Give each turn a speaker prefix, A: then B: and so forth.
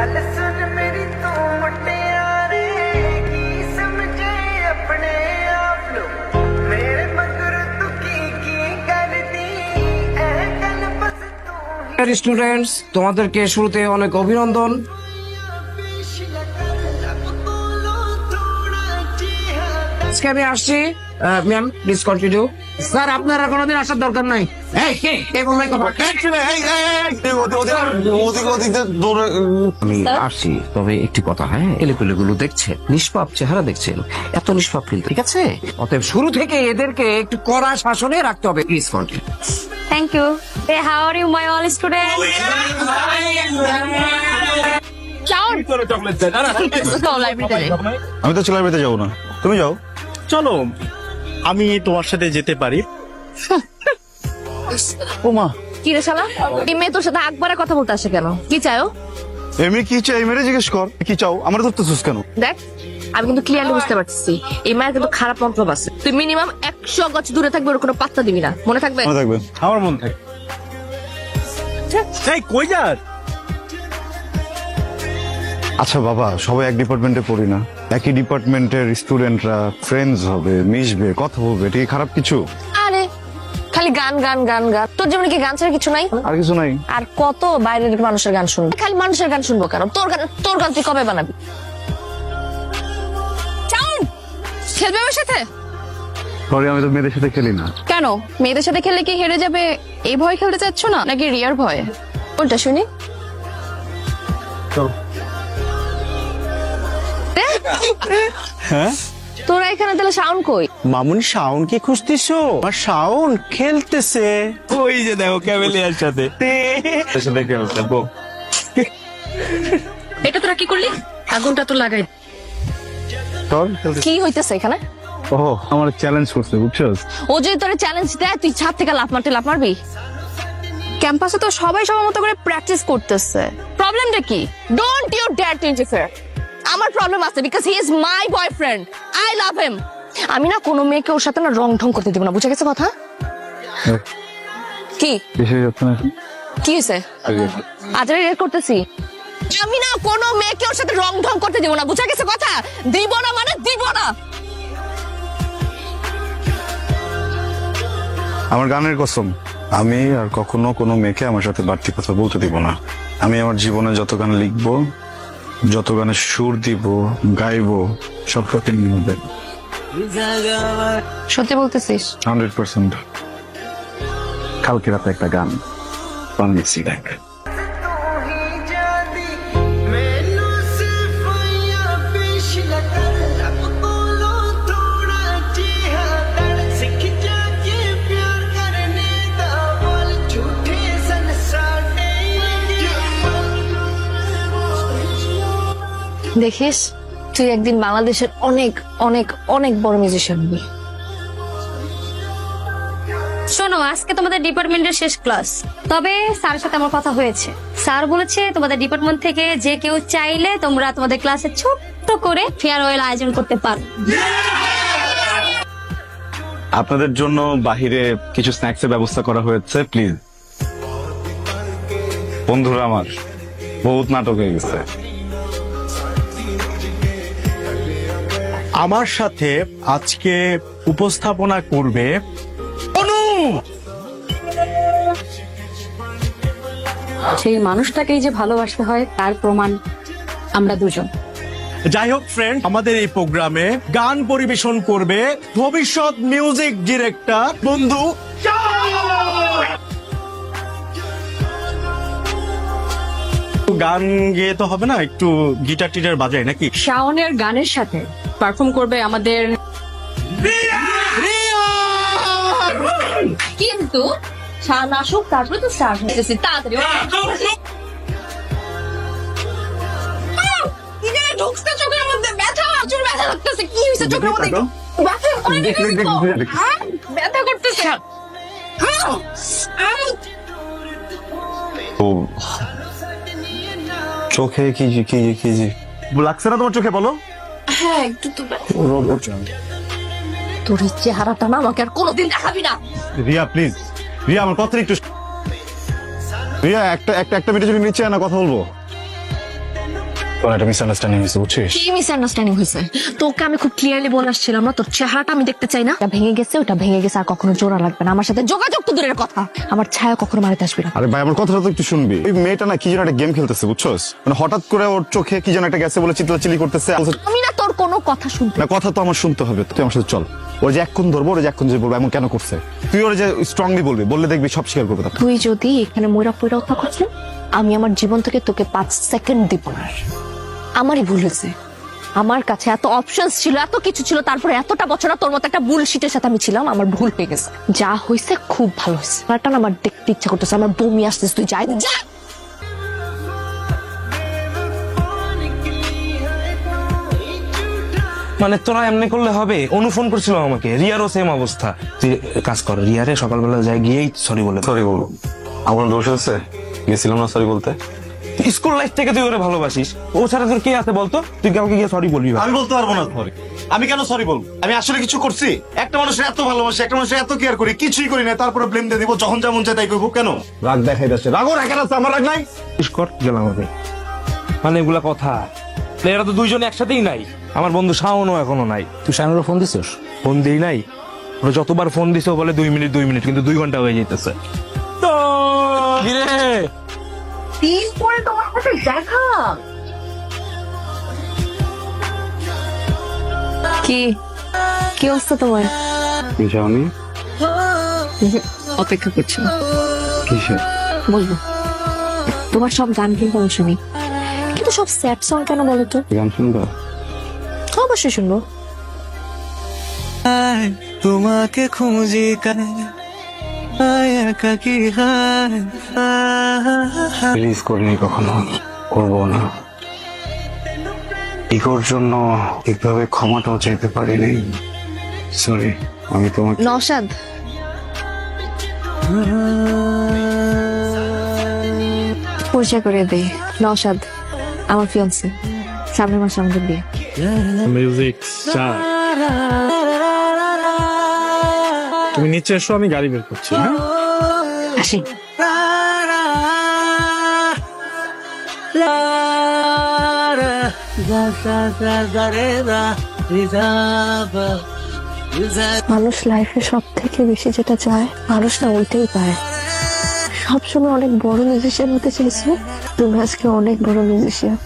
A: गल सुन मेरी तू मुटियारे की समझे अपने आप लो मेरे मगर तू की कर दी ए गल बस तू
B: স্টুডেন্টস, তোমাদেরকে শুরুতে অনেক অভিনন্দন। আজকে আমি আসছি। Ma'am please continue. স্যার আপনারা কোনোদিন আসার দরকার নাই। এই কে কে বললাই কথা? আমি আসছি, তবে একটি কথা, হ্যাঁ, এলেপেলেগুলো দেখছেন, নিষ্পাপ চেহারা দেখছেন, এত নিষ্পাপ কিন্তু, ঠিক আছে? অতএব শুরু থেকে এদেরকে একটু কড়া শাসনে রাখতে হবে। Please continue.
C: Thank you. Hey, how are you, my all students? Ciao. So, library.
D: আমি তো লাইব্রেরিতে যাবো না, তুমি যাও।
E: চলো আমি তোমার সাথে যেতে পারি।
D: ও মা,
C: কি রে শালা? এই মেয়ে তোর সাথে আকবারে কথা বলতে আসে কেন? কি চাও?
D: এমনি কি চাই মেরে জিজ্ঞেস কর, কি চাও? আমার ধরতেছিস কেন?
C: দেখ, আমি কিন্তু ক্লিয়ারলি বুঝতে পারছি এই মায়ের কিন্তু খারাপ মন্তব্য আছে। তুই মিনিমাম 100 গজ দূরে থাকবে, ওর কোনো পাত্তা দিবি না, মনে থাকবে?
D: মনে থাকবে।
E: আমার মন থাকে। এই কই যাস?
D: আচ্ছা বাবা, সবাই এক ডিপার্টমেন্টে পড়ি না? একই ডিপার্টমেন্টের স্টুডেন্টরা ফ্রেন্ডস হবে, মিশবে, কথা বলবে, এটা কি খারাপ কিছু?
C: আরে খালি গান গান গান গান, তোর জীবনে কি গান ছাড়া কিছু নাই?
D: আর কিছু নাই।
C: আর কত বাইরের মানুষের গান শুনবো? খালি মানুষের গান শুনবো কেন? তোর গান তুই কবে বানাবি? চাউন খেলবে আমার সাথে?
D: সরি, আমি তো মেয়েদের সাথে খেলি না।
C: কেন? মেয়েদের সাথে খেললে কি হেরে যাবে এই ভয় খেলতে চাচ্ছ না, নাকি রিয়ার ভয়? কোনটা শুনি?
E: হ্যাঁ
C: তোরা এখানে তাহলে সাউন্ড কই?
E: মামুনি শাওন কি খুঁজতেছো? আর শাওন খেলতেছে ওই যে দেখো ক্যামেলিয়ার সাথে।
C: এটা তোরা কি করলি? আগুনটা তো লাগাই।
D: তোর
C: কি হইতেছে এখানে?
D: ও আমার চ্যালেঞ্জ করছে, বুঝছস?
C: ও যদি তোরে চ্যালেঞ্জ দেয়, তুই ছাদ থেকে লাফ মারবি? ক্যাম্পাসে তো সবাই সবার মতো করে প্র্যাকটিস করতেছে, প্রবলেমটা কি? Don't you dare to interfere. আমার প্রবলেম আছে, because he is my boyfriend, I love him. আমি না কোনো মেয়েকে ওর সাথে না রং ঢং করতে দিব না, বুঝে গেছে কথা? কি
D: বেশি যাচ্ছে না।
C: কি হয়েছে? আজ রেড করতেছি। আমি না কোনো মেয়েকে ওর সাথে রং ঢং করতে দিব না, বুঝে গেছে কথা? দিব না মানে দিব না।
D: আমার গানের কসম, আমি আর কখনো কোনো মেয়েকে আমার সাথে বাড়তি কথা বলতে দিব না। আমি আমার জীবনে যত গান লিখবো, যত গানে সুর দিব, গাইবো, সব প্রতিদিন হবে।
C: সত্যি বলতেছিস?
D: 100%। কালকে রাতে একটা গান বানিয়েছি, দেখ।
A: तू ही जादी मैनू सिर्फ या पेश लकर लब बोलो थोड़ा जिहा दड़ सिख जाके प्यार करने दा बोल झूठे सन साडे
C: দেখিস, তুই একদিন বাংলাদেশের অনেক অনেক অনেক বড় মিউজিশিয়ান হবি।
F: শোনো, আজকে তোমাদের ডিপার্টমেন্টের শেষ ক্লাস, তবে স্যারের সাথে আমার কথা হয়েছে। স্যার বলেছে তোমাদের ডিপার্টমেন্ট থেকে যে কেউ চাইলে তোমরা তোমাদের ক্লাসে ছোট্ট করে ফেয়ারওয়েল আয়োজন করতে পারো।
D: আপনাদের জন্য বাহিরে কিছু স্ন্যাক্সের ব্যবস্থা করা হয়েছে, প্লিজ। বন্ধুরা আমার বহুত নাটক হয়ে গেছে।
E: আমার সাথে আজকে উপস্থাপনা করবে অনু।
F: সেই মানুষটাকেই যে ভালোবাসতে হয় তার প্রমাণ আমরা দুজন।
E: যাই হোক ফ্রেন্ড, আমাদের এই প্রোগ্রামে গান পরিবেশন করবে ভবিষ্যৎ মিউজিক ডিরেক্টর বন্ধু। গান গেয়ে তো হবে না, একটু গিটার টিটার বাজাই নাকি?
F: শাওনের গানের সাথে পারফর্ম করবে আমাদের, কিন্তু শাওন আসুক তারপরে তো স্টার্ট হয়েছে। তাড়াতাড়ি ঢুকতে চোখের মধ্যে ব্যথা, প্রচুর ব্যথা লাগতেছে। কি হয়েছে চোখের মধ্যে? ব্যথা ব্যথা করতেছে।
D: ও চোখে কি কি কি লাগছে না তোমার চোখে? বলো।
C: হ্যাঁ একটু তো। তোর এই চেহারাটা না আমাকে আর কোনোদিন দেখাবি না।
D: রিয়া প্লিজ, রিয়া আমার কথা একটু। রিয়া একটা মিনিট যদি নিচে না কথা বলবো। কোন একটা মিসআন্ডারস্ট্যান্ডিং হয়েছে বুঝছিস?
C: কি মিসআন্ডারস্ট্যান্ডিং হয়েছে? তোকে আমি খুব ক্লিয়ারলি বলে আসছিলাম না, তোর চেহারাটা আমি দেখতে চাই না। ওটা ভেঙে গেছে, ওটা ভেঙে গেছে, আর কখনো জোড়া লাগবে না। আমার সাথে যোগাযোগ তো দূরের কথা, আমার ছায়া কখনো মারিতে আসবি না।
D: আরে ভাই আমার কথাটা তো একটু শুনবি। ওই মেয়েটা না কি যেন একটা গেম খেলতেছে বুঝছস, মানে হঠাৎ করে ওর চোখে কি যেন একটা গেছে বলে চিল্লাচিল্লি করতেছে।
C: আমি না তোর কোনো কথা শুনতে।
D: না কথা তো আমার শুনতে হবে, তুই আমার সাথে চল। ওর যে এক্ষণ ধরবো, ওর যে এক্ষণ যে বলবো এমন কেন করছে, তুই ওর যে স্ট্রংলি বলবি, বললে দেখবি সব স্বীকার করবে।
C: তুই যদি এখানে ময়রা পয়রা থাকছিস, আমি আমার জীবন থেকে তোকে 5 সেকেন্ড দিব না। আমারই ভুল হয়েছে, আমার কাছে এত অপশনস ছিল, এত কিছু ছিল, তারপরে এতটা বছর তোর মতো একটা বুলশিটের সাথে আমি ছিলাম। আমার ভুল হয়ে গেছে, যা হয়েছে খুব ভালো হয়েছে। আমার দেখতে ইচ্ছা করতেছে, আমার বমি আসতেছে। তুই যাই যা।
G: মানে তোরা এমনি করলে হবে? অনু ফোন করছিল আমাকে, রিয়ারও সেম অবস্থা। তুই কাজ কর, রিয়ারে সকালবেলা যাই গিয়েই সরি বলে।
D: সরি বলবো? আমার দোষ আছে, গেছিলাম না সরি বলতে।
G: স্কুল লাইফ থেকে তুই ওরে ভালোবাসিস, ও ছাড়া তোর কে আছে বলতো? তুই কাউকে গিয়ে সরি বলবি?
E: আমি বলতে পারবো না সরি। আমি কেন সরি বলবো? আমি আসলে কিছু করছি? একটা মানুষের এত ভালোবাসি, একটা মানুষের এত কেয়ার করি, কিছুই করি না, তারপরে ব্লেম দিয়ে দিব, যখন যেমন চাই তাই করবো। কেন রাগ দেখাই যাচ্ছে? রাগও রাখেন আছে, আমার রাগ নাই।
G: কর গেলাম আমি। মানে এগুলা কথা, এরা তো দুইজন একসাথেই নাই। আমার বন্ধু শাওনও এখনো নাই। তুই শাওনের ফোন দিছিস? ফোন দিই নাই। ওরা যতবার ফোন দিছে বলে 2 মিনিট 2 মিনিট, কিন্তু 2 ঘন্টা হয়ে যাইতেছে। তো
C: দিন পরে তোমার সাথে দেখা। কি কি অবস্থা তোমার?
D: যাওনি?
C: অপেক্ষা করছি।
D: কিসে?
C: বলবো তোমার সব গান কিন্তু আমি শুনি, কিন্তু সব স্যাড সং কেন বলো তো?
D: গান শুনবা?
C: অবশ্যই শুনবো।
E: তোমাকে খুঁজি
D: রিলিজ করিনি কখনো, করবো না। ইগোর জন্য ঠিকভাবে ক্ষমাটাও চাইতে পারিনি। সরি, আমি তোমাকে
C: নওশাদ, পরিচয় করে দেই। নওশাদ আমার ফিয়ান্সে, সামনের মাসে আমাদের বিয়ে।
E: মিউজিক স্টার, তুমি নিচে এসো, আমি গাড়ি বের করছি। হ্যাঁ
C: আসি। মানুষ লাইফে সব থেকে বেশি যেটা চায়, মানুষ না ওইটাই পায়। সবসময় অনেক বড় মিউজিশিয়ান হতে চাইছো, তুমি আজকে অনেক বড় মিউজিশিয়ান।